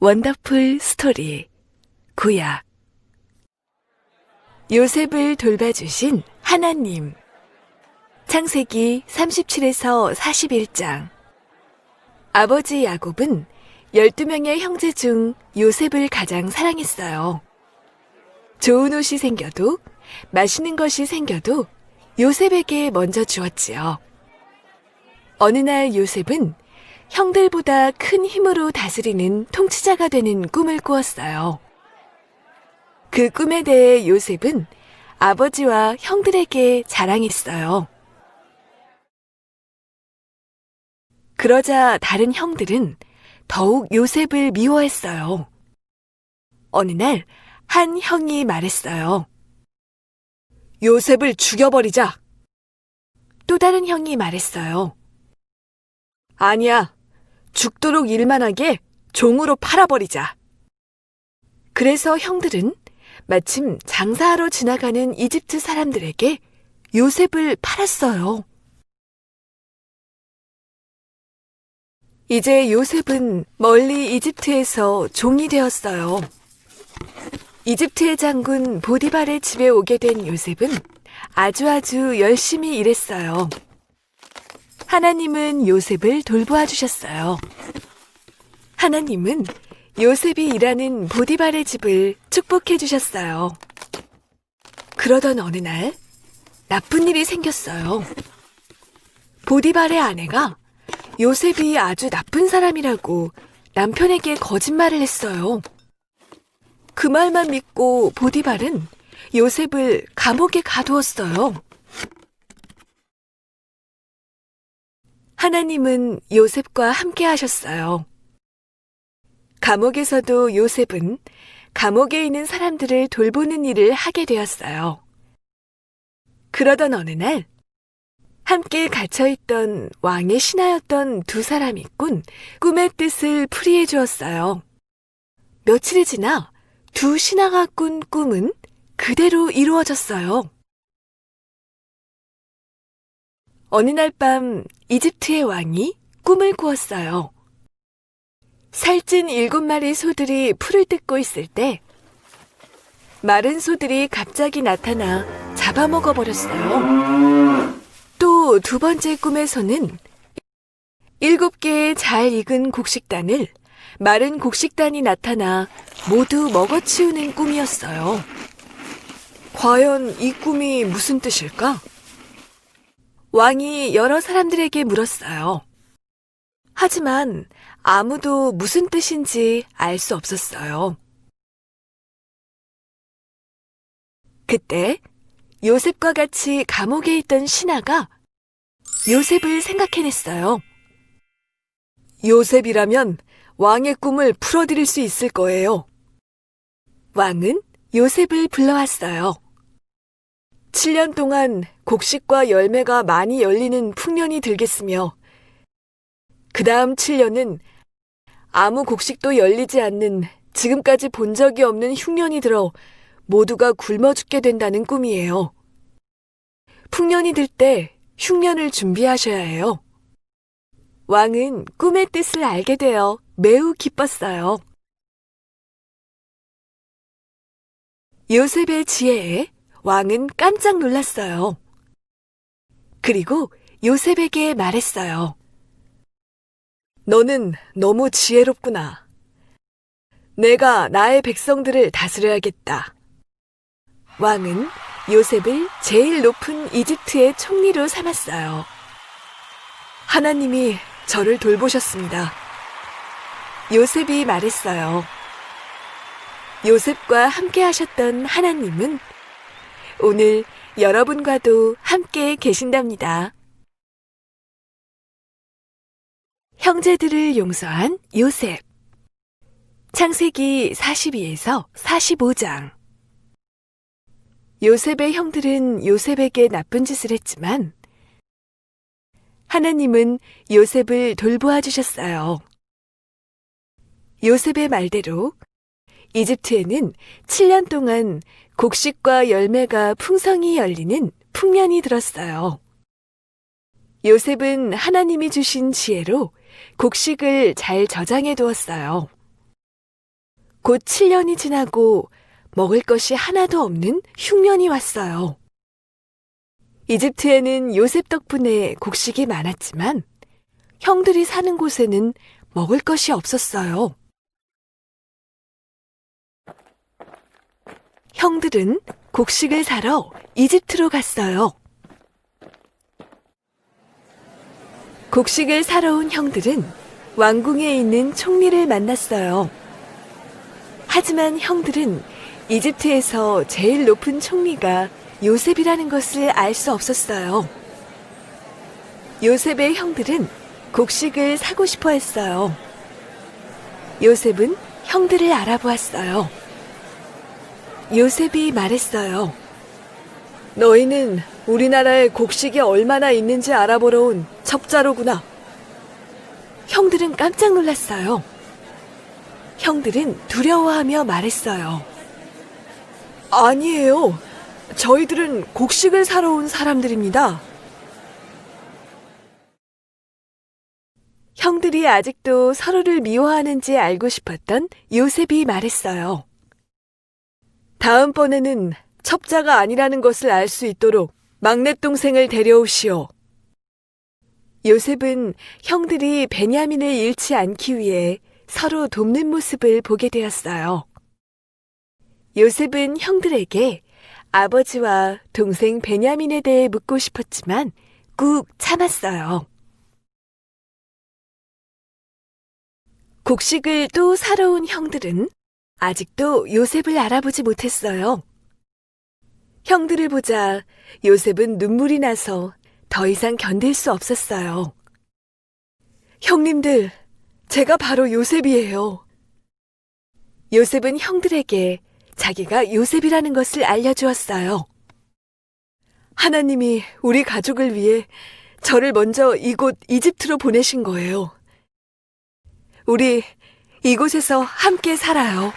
원더풀 스토리 구약 요셉을 돌봐주신 하나님. 창세기 37에서 41장. 아버지 야곱은 12명의 형제 중 요셉을 가장 사랑했어요. 좋은 옷이 생겨도 맛있는 것이 생겨도 요셉에게 먼저 주었지요. 어느 날 요셉은 형들보다 큰 힘으로 다스리는 통치자가 되는 꿈을 꾸었어요. 그 꿈에 대해 요셉은 아버지와 형들에게 자랑했어요. 그러자 다른 형들은 더욱 요셉을 미워했어요. 어느 날 한 형이 말했어요. 요셉을 죽여버리자. 또 다른 형이 말했어요. 아니야. 죽도록 일만하게 종으로 팔아버리자. 그래서 형들은 마침 장사하러 지나가는 이집트 사람들에게 요셉을 팔았어요. 이제 요셉은 멀리 이집트에서 종이 되었어요. 이집트의 장군 보디발의 집에 오게 된 요셉은 아주 열심히 일했어요. 하나님은 요셉을 돌보아 주셨어요. 하나님은 요셉이 일하는 보디발의 집을 축복해 주셨어요. 그러던 어느 날 나쁜 일이 생겼어요. 보디발의 아내가 요셉이 아주 나쁜 사람이라고 남편에게 거짓말을 했어요. 그 말만 믿고 보디발은 요셉을 감옥에 가두었어요. 하나님은 요셉과 함께 하셨어요. 감옥에서도 요셉은 감옥에 있는 사람들을 돌보는 일을 하게 되었어요. 그러던 어느 날 함께 갇혀있던 왕의 신하였던 두 사람이 꾼 꿈의 뜻을 풀이해 주었어요. 며칠이 지나 두 신하가 꾼 꿈은 그대로 이루어졌어요. 어느 날 밤 이집트의 왕이 꿈을 꾸었어요. 살찐 7마리 소들이 풀을 뜯고 있을 때 마른 소들이 갑자기 나타나 잡아먹어 버렸어요. 또 두 번째 꿈에서는 7개의 잘 익은 곡식단을 마른 곡식단이 나타나 모두 먹어치우는 꿈이었어요. 과연 이 꿈이 무슨 뜻일까? 왕이 여러 사람들에게 물었어요. 하지만 아무도 무슨 뜻인지 알 수 없었어요. 그때 요셉과 같이 감옥에 있던 신하가 요셉을 생각해냈어요. 요셉이라면 왕의 꿈을 풀어드릴 수 있을 거예요. 왕은 요셉을 불러왔어요. 7년 동안 곡식과 열매가 많이 열리는 풍년이 들겠으며 그 다음 7년은 아무 곡식도 열리지 않는 지금까지 본 적이 없는 흉년이 들어 모두가 굶어 죽게 된다는 꿈이에요. 풍년이 들 때 흉년을 준비하셔야 해요. 왕은 꿈의 뜻을 알게 되어 매우 기뻤어요. 요셉의 지혜에 왕은 깜짝 놀랐어요. 그리고 요셉에게 말했어요. 너는 너무 지혜롭구나. 내가 나의 백성들을 다스려야겠다. 왕은 요셉을 제일 높은 이집트의 총리로 삼았어요. 하나님이 저를 돌보셨습니다. 요셉이 말했어요. 요셉과 함께 하셨던 하나님은 오늘 여러분과도 함께 계신답니다. 형제들을 용서한 요셉. 창세기 42에서 45장. 요셉의 형들은 요셉에게 나쁜 짓을 했지만 하나님은 요셉을 돌보아 주셨어요. 요셉의 말대로 이집트에는 7년 동안 곡식과 열매가 풍성히 열리는 풍년이 들었어요. 요셉은 하나님이 주신 지혜로 곡식을 잘 저장해 두었어요. 곧 7년이 지나고 먹을 것이 하나도 없는 흉년이 왔어요. 이집트에는 요셉 덕분에 곡식이 많았지만 형들이 사는 곳에는 먹을 것이 없었어요. 형들은 곡식을 사러 이집트로 갔어요. 곡식을 사러 온 형들은 왕궁에 있는 총리를 만났어요. 하지만 형들은 이집트에서 제일 높은 총리가 요셉이라는 것을 알 수 없었어요. 요셉의 형들은 곡식을 사고 싶어 했어요. 요셉은 형들을 알아보았어요. 요셉이 말했어요. 너희는 우리나라에 곡식이 얼마나 있는지 알아보러 온 첩자로구나. 형들은 깜짝 놀랐어요. 형들은 두려워하며 말했어요. 아니에요. 저희들은 곡식을 사러 온 사람들입니다. 형들이 아직도 서로를 미워하는지 알고 싶었던 요셉이 말했어요. 다음번에는 첩자가 아니라는 것을 알 수 있도록 막내 동생을 데려오시오. 요셉은 형들이 베냐민을 잃지 않기 위해 서로 돕는 모습을 보게 되었어요. 요셉은 형들에게 아버지와 동생 베냐민에 대해 묻고 싶었지만 꾹 참았어요. 곡식을 또 사러 온 형들은 아직도 요셉을 알아보지 못했어요. 형들을 보자 요셉은 눈물이 나서 더 이상 견딜 수 없었어요. 형님들, 제가 바로 요셉이에요. 요셉은 형들에게 자기가 요셉이라는 것을 알려주었어요. 하나님이 우리 가족을 위해 저를 먼저 이곳 이집트로 보내신 거예요. 우리 이곳에서 함께 살아요.